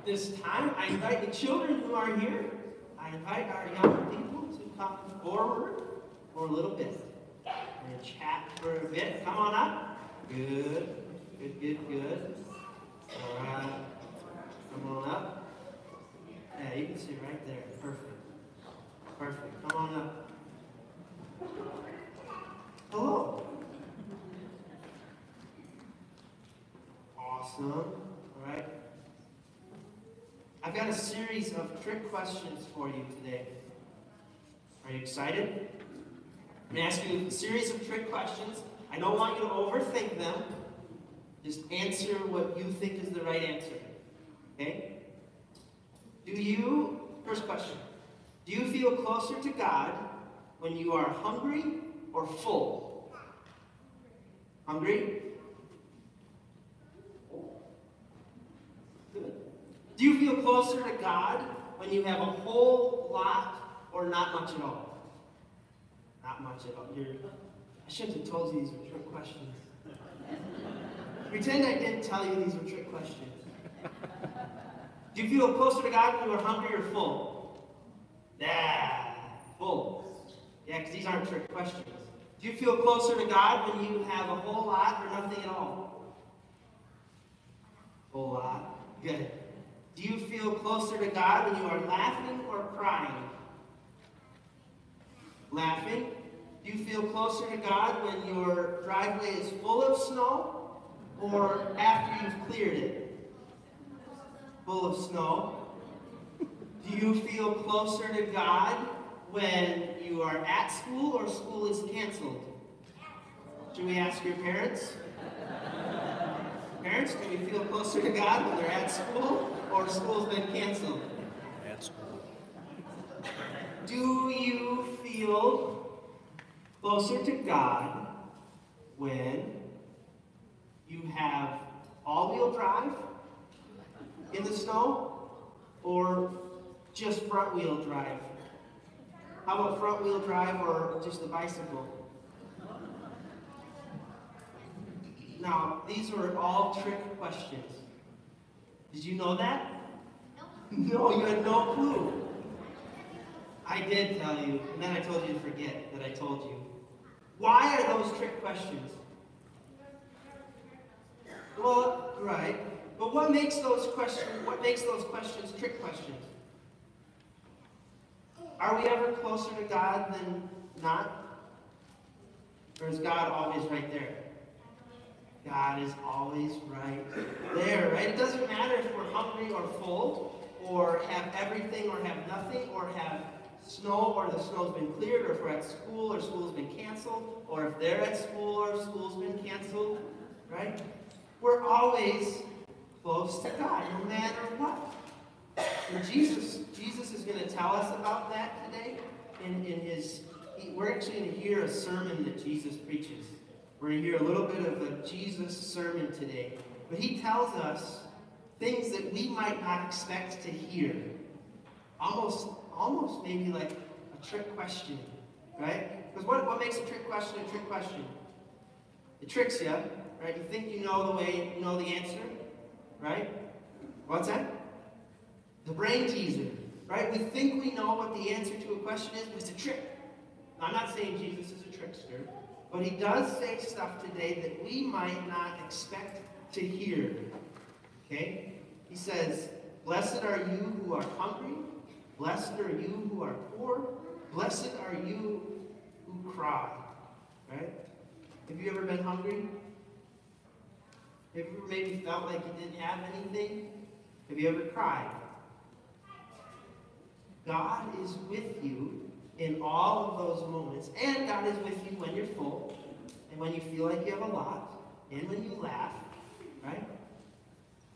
this time, I invite the children who are here, I invite our young people to come forward for a little bit. We're going to chat for a bit. Come on up. Good. Good, good, good. All right. Come on up. Yeah, you can see right there. Perfect. Perfect. Come on up. Hello. Awesome. All right. I've got a series of trick questions for you today. Are you excited? I'm going to ask you a series of trick questions. I don't want you to overthink them. Just answer what you think is the right answer. Okay? First question, do you feel closer to God when you are hungry or full? Hungry? Good. Do you feel closer to God when you have a whole lot or not much at all? Not much at all. I shouldn't have told you these were trick questions. Pretend I didn't tell you these were trick questions. Do you feel closer to God when you are hungry or full? Yeah, full. Yeah, because these aren't trick questions. Do you feel closer to God when you have a whole lot or nothing at all? Whole lot. Good. Do you feel closer to God when you are laughing or crying? Laughing. Do you feel closer to God when your driveway is full of snow or after you've cleared it? Full of snow. Do you feel closer to God when you are at school or school is canceled? Should we ask your parents? Parents, do you feel closer to God when they're at school or school's been canceled? At school. Do you feel closer to God when you have all-wheel drive in the snow or just front-wheel drive? How about front-wheel drive or just a bicycle? Now, these are all trick questions. Did you know that? No, you had no clue. I did tell you, and then I told you to forget that I told you. Why are those trick questions? Well, right. But what makes those questions trick questions? Are we ever closer to God than not? Or is God always right there? God is always right there, right? It doesn't matter if we're hungry or full, or have everything or have nothing, or have snow or the snow's been cleared, or if we're at school or school's been canceled, or if they're at school or school's been canceled, right? We're always close to God, no matter what. And Jesus is going to tell us about that today. We're actually going to hear a sermon that Jesus preaches. We're going to hear a little bit of a Jesus sermon today. But he tells us things that we might not expect to hear. Almost maybe like a trick question, right? Because what makes a trick question a trick question? It tricks you, right? You think you know the answer, right? What's that? The brain teaser, right? We think we know what the answer to a question is, but it's a trick. Now, I'm not saying Jesus is a trickster, but he does say stuff today that we might not expect to hear. Okay? He says, "Blessed are you who are hungry. Blessed are you who are poor. Blessed are you who cry." Right? Have you ever been hungry? Have you ever maybe felt like you didn't have anything? Have you ever cried? God is with you in all of those moments. And God is with you when you're full, and when you feel like you have a lot, and when you laugh, right?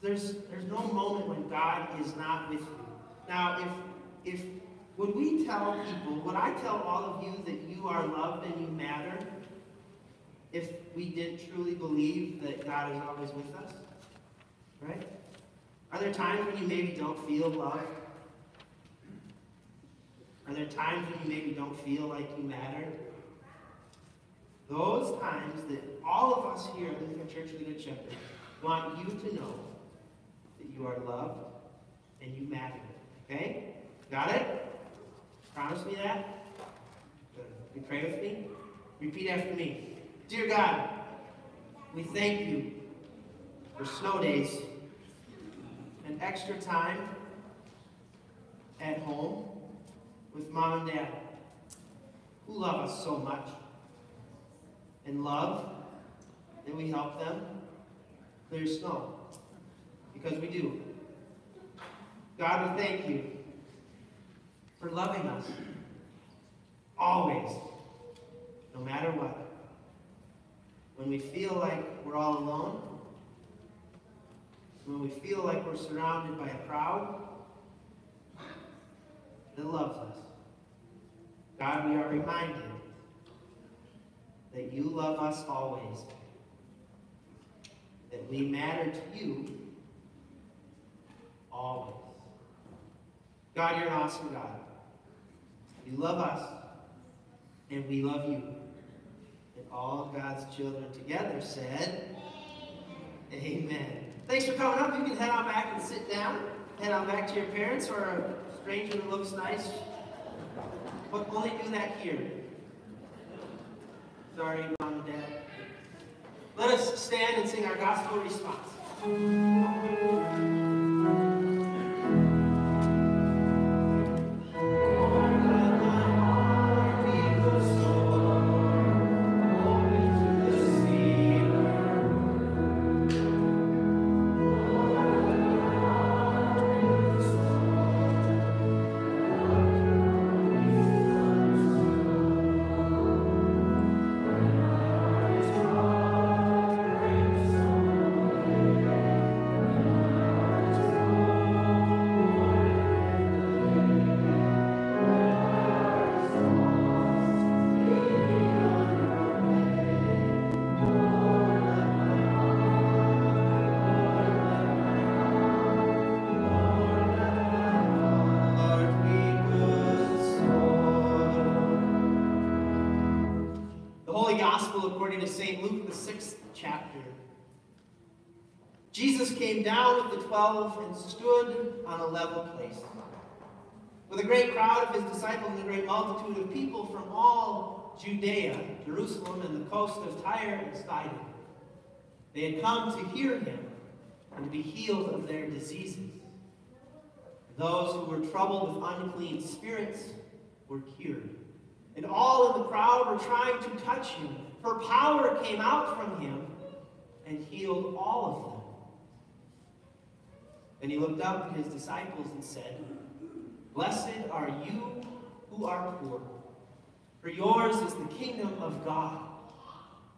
There's no moment when God is not with you. Now, would I tell all of you that you are loved and you matter if we did truly believe that God is always with us? Right? Are there times when you maybe don't feel loved? Are there times when you maybe don't feel like you matter? Those times that all of us here at Lutheran Church of the Good Shepherd want you to know that you are loved and you matter. Okay? Got it? Promise me that? Good. You pray with me? Repeat after me. Dear God, we thank you for snow days and extra time at home with Mom and Dad, who love us so much and love that we help them clear snow, because we do. God, we thank you for loving us always, no matter what. When we feel like we're all alone, when we feel like we're surrounded by a crowd that loves us, God, we are reminded that you love us always, that we matter to you always. God, you're an awesome God. You love us, and we love you. And all of God's children together said, Amen. Thanks for coming up. You can head on back and sit down. Head on back to your parents or a stranger that looks nice. But only do that here. Sorry, Mom and Dad. Let us stand and sing our gospel response. According to St. Luke, the 6th chapter. Jesus came down with the 12 and stood on a level place, with a great crowd of his disciples and a great multitude of people from all Judea, Jerusalem, and the coast of Tyre and Sidon. They had come to hear him and to be healed of their diseases. Those who were troubled with unclean spirits were cured. And all in the crowd were trying to touch him, for power came out from him and healed all of them. Then he looked up at his disciples and said, Blessed are you who are poor, for yours is the kingdom of God.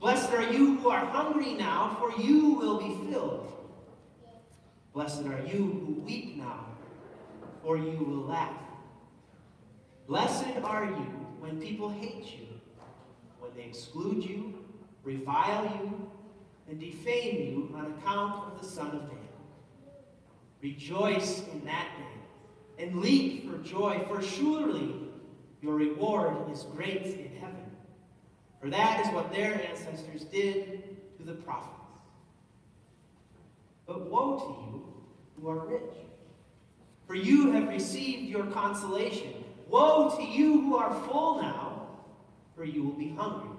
Blessed are you who are hungry now, for you will be filled. Blessed are you who weep now, for you will laugh. Blessed are you when people hate you, when they exclude you, revile you, and defame you on account of the Son of Man. Rejoice in that day, and leap for joy, for surely your reward is great in heaven. For that is what their ancestors did to the prophets. But woe to you who are rich, for you have received your consolation. Woe to you who are full now, for you will be hungry.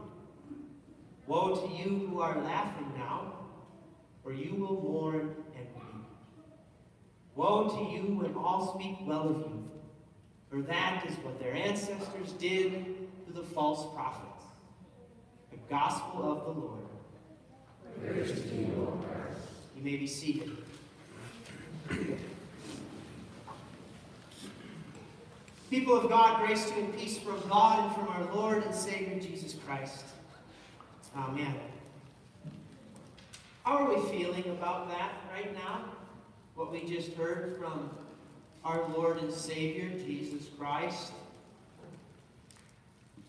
Woe to you who are laughing now, for you will mourn and weep. Woe to you when all speak well of you, for that is what their ancestors did to the false prophets. The gospel of the Lord. Praise to you, Lord Christ. You may be seated. People of God, grace to you and peace from God and from our Lord and Savior Jesus Christ. Amen. How are we feeling about that right now? What we just heard from our Lord and Savior Jesus Christ.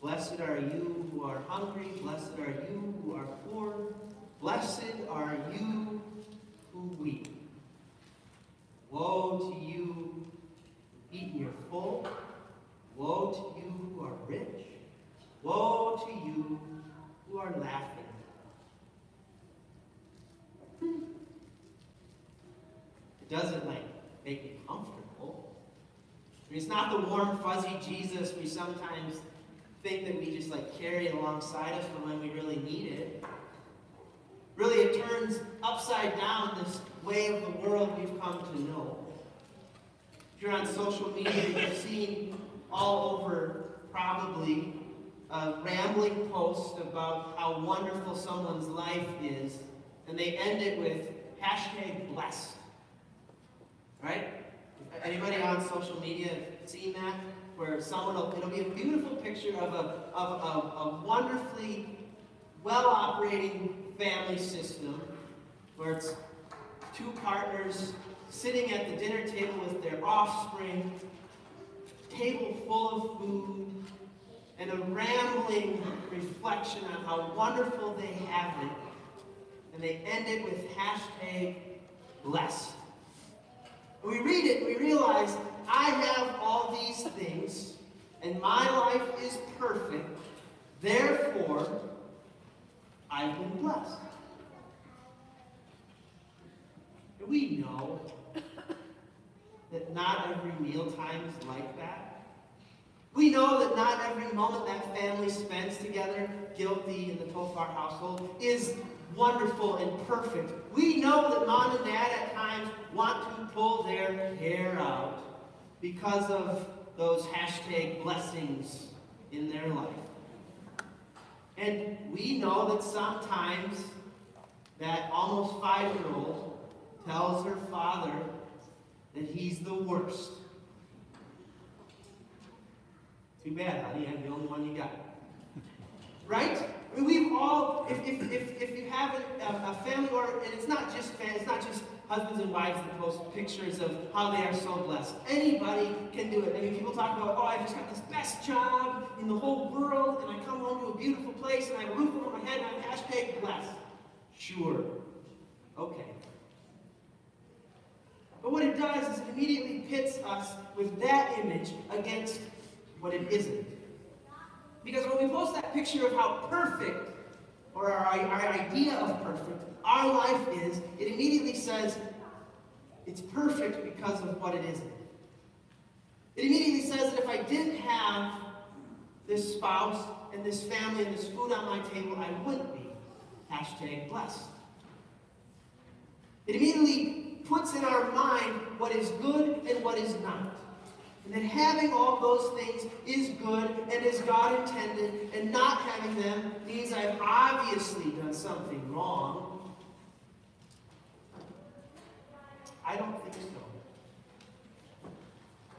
Blessed are you who are hungry. Blessed are you who are poor. Blessed are you who weep. Woe to you who eat and you're full. Woe to you who are rich. Woe to you who are laughing. It doesn't make me comfortable. I mean, it's not the warm, fuzzy Jesus we sometimes think that we just like carry alongside us for when we really need it. Really, it turns upside down this way of the world we've come to know. If you're on social media, you've seen all over probably a rambling post about how wonderful someone's life is, and they end it with #blessed. Right? Anybody on social media seen that? Where someone it'll be a beautiful picture of a wonderfully well-operating family system where it's two partners sitting at the dinner table with their offspring, table full of food, and a rambling reflection on how wonderful they have it. And they end it with #blessed. We read it, we realize, I have all these things, and my life is perfect, therefore, I've been blessed. And we know that not every mealtime is like that. We know that not every moment that family spends together, guilty in the Tofar household, is wonderful and perfect. We know that mom and dad at times want to pull their hair out because of those #blessings in their life. And we know that sometimes that almost 5-year-old tells her father that he's the worst. Too bad, honey, I'm the only one you got. Right? I mean, we've all, if you have a family, and it's not just husbands and wives that post pictures of how they are so blessed. Anybody can do it. I mean, people talk about, oh, I just got this best job in the whole world, and I come home to a beautiful place, and I have a roof over my head, and I'm #blessed. Sure. Okay. But what it does is it immediately pits us with that image against what it isn't. Because when we post that picture of how perfect, or our idea of perfect, our life is, it immediately says it's perfect because of what it isn't. It immediately says that if I didn't have this spouse and this family and this food on my table, I wouldn't be #blessed. It immediately puts in our mind what is good and what is not. And that having all those things is good and as God intended, and not having them means I've obviously done something wrong. I don't think so.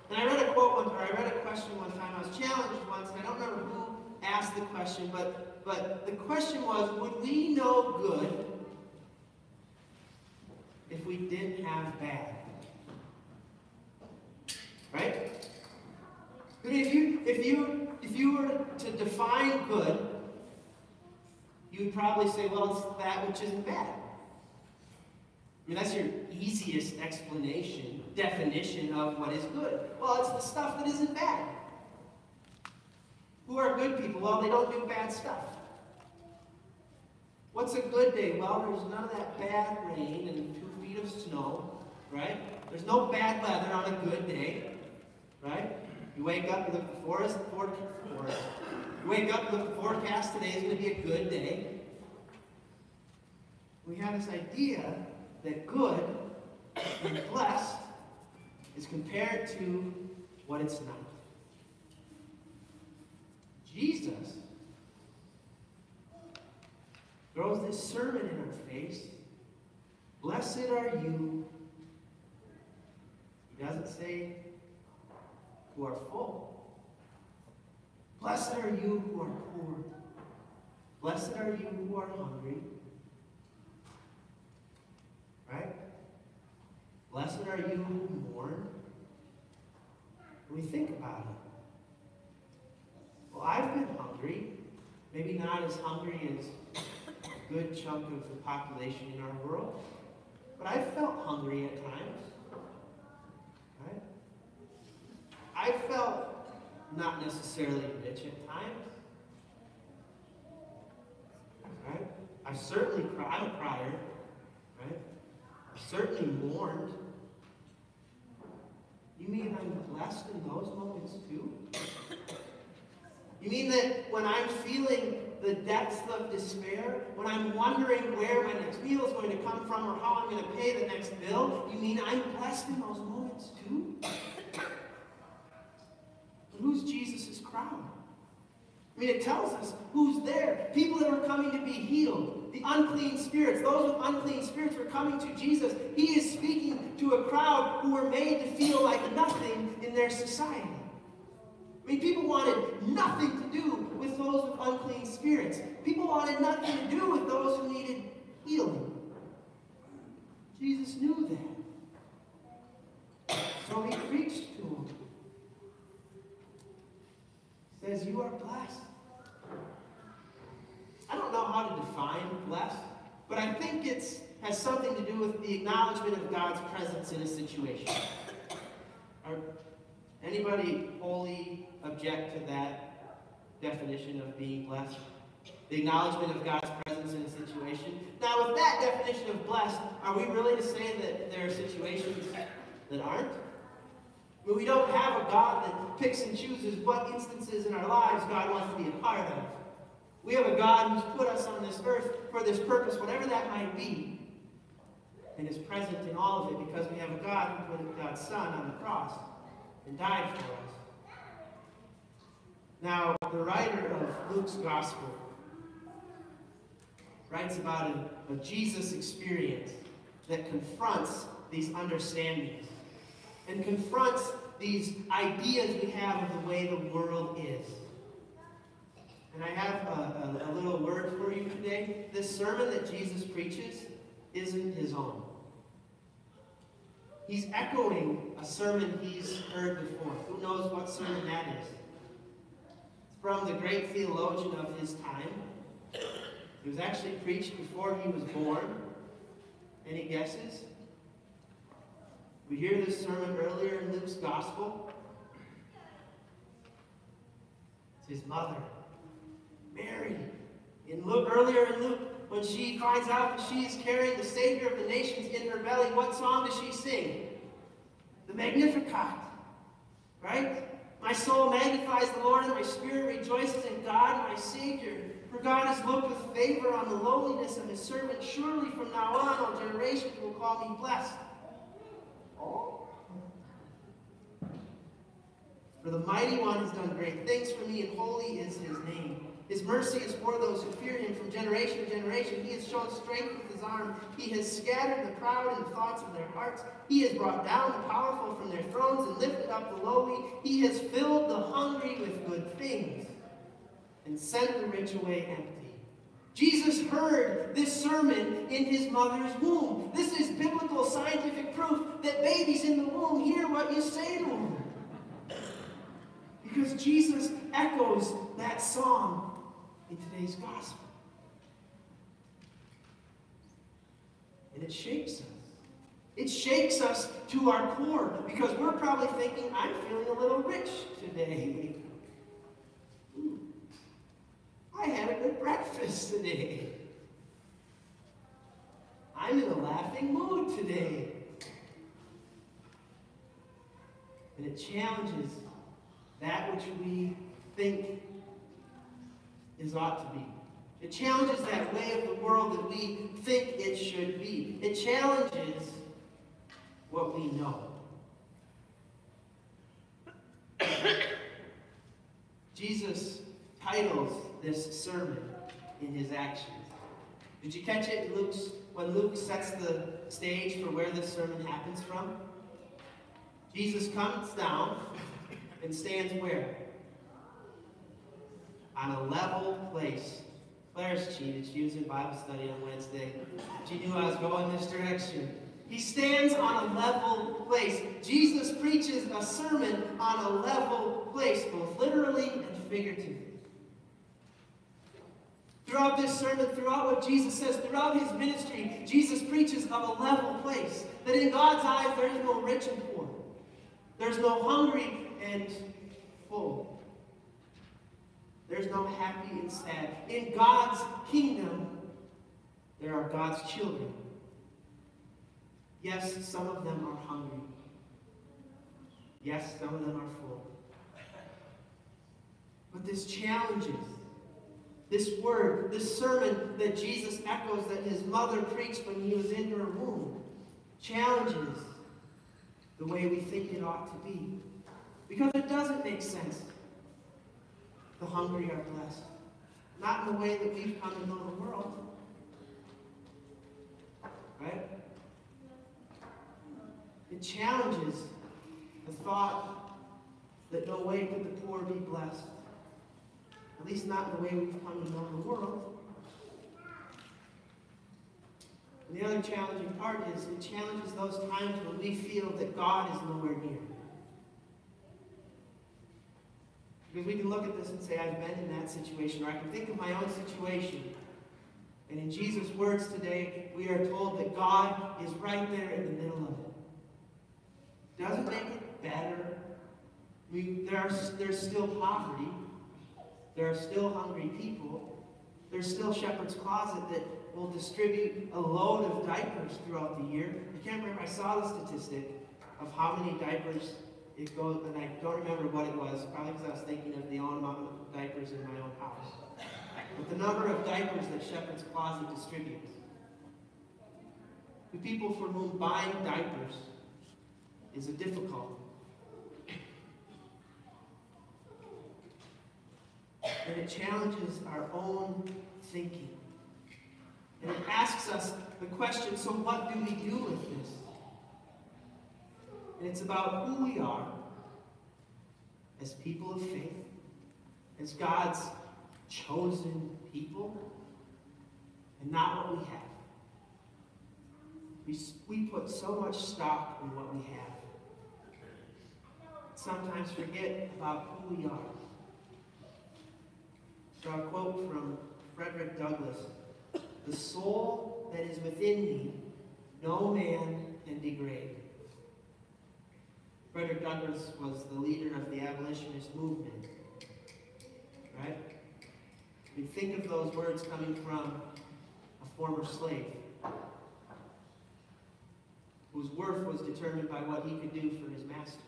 And I read a quote I read a question one time. I was challenged once, and I don't remember who asked the question, but the question was, would we know good if we didn't have bad? Right? I mean, if you were to define good, you would probably say, well, it's that which isn't bad. I mean, that's your easiest definition of what is good. Well, it's the stuff that isn't bad. Who are good people? Well, they don't do bad stuff. What's a good day? Well, there's none of that bad rain and 2 feet of snow, right? There's no bad weather on a good day, right? You wake up, you look at the forecast. You wake up, you look at the forecast. Today is going to be a good day. We have this idea that good and blessed is compared to what it's not. Jesus throws this sermon in our face. Blessed are you. He doesn't say who are full. Blessed are you who are poor. Blessed are you who are hungry. Right? Blessed are you who mourn. When we think about it. Well, I've been hungry. Maybe not as hungry as a good chunk of the population in our world. But I've felt hungry at times. Right? I've felt not necessarily rich at times. Right? I've certainly cried. I'm a crier. Right? I've certainly mourned. You mean I'm blessed in those moments too? You mean that when I'm feeling the depths of despair, when I'm wondering where my next meal is going to come from or how I'm going to pay the next bill, you mean I'm blessed in those moments too? And who's Jesus' crowd? I mean, it tells us who's there. People that were coming to be healed. The unclean spirits. Those with unclean spirits were coming to Jesus. He is speaking to a crowd who were made to feel like nothing in their society. I mean, people wanted nothing to do with those with unclean spirits. People wanted nothing to do with those who needed healing. Jesus knew that. So he preached to them. He says, you are blessed. I don't know how to define blessed, but I think it has something to do with the acknowledgement of God's presence in a situation. Anybody wholly object to that definition of being blessed? The acknowledgement of God's presence in a situation. Now, with that definition of blessed, are we really to say that there are situations that aren't? I mean, we don't have a God that picks and chooses what instances in our lives God wants to be a part of. We have a God who's put us on this earth for this purpose, whatever that might be, and is present in all of it because we have a God who put God's Son on the cross and died for us. Now, the writer of Luke's Gospel writes about a Jesus experience that confronts these understandings and confronts these ideas we have of the way the world is. And I have a little word for you today. This sermon that Jesus preaches isn't his own. He's echoing a sermon he's heard before. Who knows what sermon that is? It's from the great theologian of his time. It was actually preached before he was born. Any guesses? We hear this sermon earlier in Luke's Gospel. It's his mother, Mary. Earlier in Luke, when she finds out that she is carrying the Savior of the nations in her belly, what song does she sing? The Magnificat. Right? My soul magnifies the Lord, and my spirit rejoices in God, my Savior. For God has looked with favor on the lowliness of his servant. Surely from now on, all generations will call me blessed. Oh. For the Mighty One has done great things for me, and holy is his name. His mercy is for those who fear him from generation to generation. He has shown strength with his arm. He has scattered the proud in the thoughts of their hearts. He has brought down the powerful from their thrones and lifted up the lowly. He has filled the hungry with good things and sent the rich away empty. Jesus heard this sermon in his mother's womb. This is biblical scientific proof that babies in the womb hear what you say to them. Because Jesus echoes that song in today's gospel. And it shakes us. It shakes us to our core because we're probably thinking, I'm feeling a little rich today. I had a good breakfast today. I'm in a laughing mood today. And it challenges that which we think is ought to be. It challenges that way of the world that we think it should be. It challenges what we know. Jesus titles this sermon in his actions. Did you catch it when Luke sets the stage for where this sermon happens from? Jesus comes down and stands where? On a level place. Claire's cheated. She was in Bible study on Wednesday. She knew I was going this direction. He stands on a level place. Jesus preaches a sermon on a level place, both literally and figuratively. Throughout this sermon, throughout what Jesus says, throughout his ministry, Jesus preaches of a level place. That in God's eyes, there is no rich and poor. There's no hungry and full. There's no happy and sad. In God's kingdom, there are God's children. Yes, some of them are hungry. Yes, some of them are full. But this challenges. This word, this sermon that Jesus echoes that his mother preached when he was in her womb, challenges the way we think it ought to be. Because it doesn't make sense. The hungry are blessed. Not in the way that we've come to know the world. Right? It challenges the thought that no way could the poor be blessed. At least not in the way we've come to know the world. And the other challenging part is it challenges those times when we feel that God is nowhere near. Because we can look at this and say, I've been in that situation, or I can think of my own situation. And in Jesus' words today, we are told that God is right there in the middle of it. Doesn't make it better. There's still poverty. There are still hungry people. There's still Shepherd's Closet that will distribute a load of diapers throughout the year. I can't remember, I saw the statistic of how many diapers it goes, and I don't remember what it was, probably because I was thinking of the own amount of diapers in my own house. But the number of diapers that Shepherd's Closet distributes. The people for whom buying diapers is a difficulty. And it challenges our own thinking. And it asks us the question, so what do we do with this? And it's about who we are as people of faith, as God's chosen people, and not what we have. We put so much stock in what we have. Sometimes forget about who we are. So a quote from Frederick Douglass: "The soul that is within me, no man can degrade." Frederick Douglass was the leader of the abolitionist movement. Right? We think of those words coming from a former slave whose worth was determined by what he could do for his master.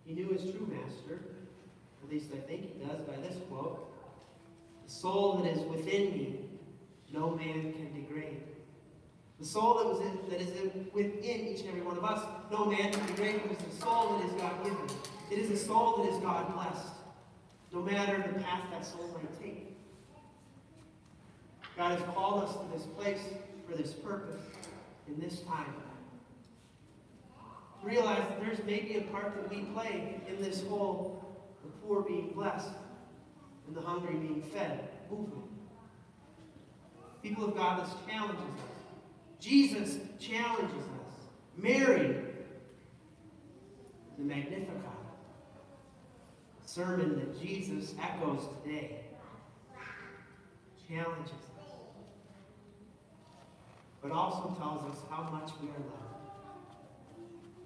He knew his true master. At least I think he does by this quote. "The soul that is within me, no man can degrade." The soul that is within each and every one of us, no man can degrade, because the soul that is God given. It is a soul that is God blessed, no matter the path that soul might take. God has called us to this place for this purpose in this time. Realize that there's maybe a part that we play in this whole the poor being blessed and the hungry being fed movement. People of God, this challenges us. Jesus challenges us. Mary, the Magnificat, a sermon that Jesus echoes today, challenges us, but also tells us how much we are loved.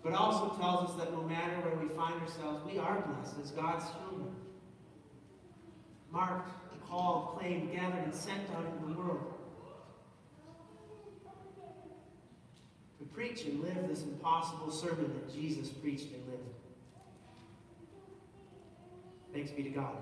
But also tells us that no matter where we find ourselves, we are blessed as God's children. Marked, called, claimed, gathered, and sent out into the world. To preach and live this impossible sermon that Jesus preached and lived. Thanks be to God.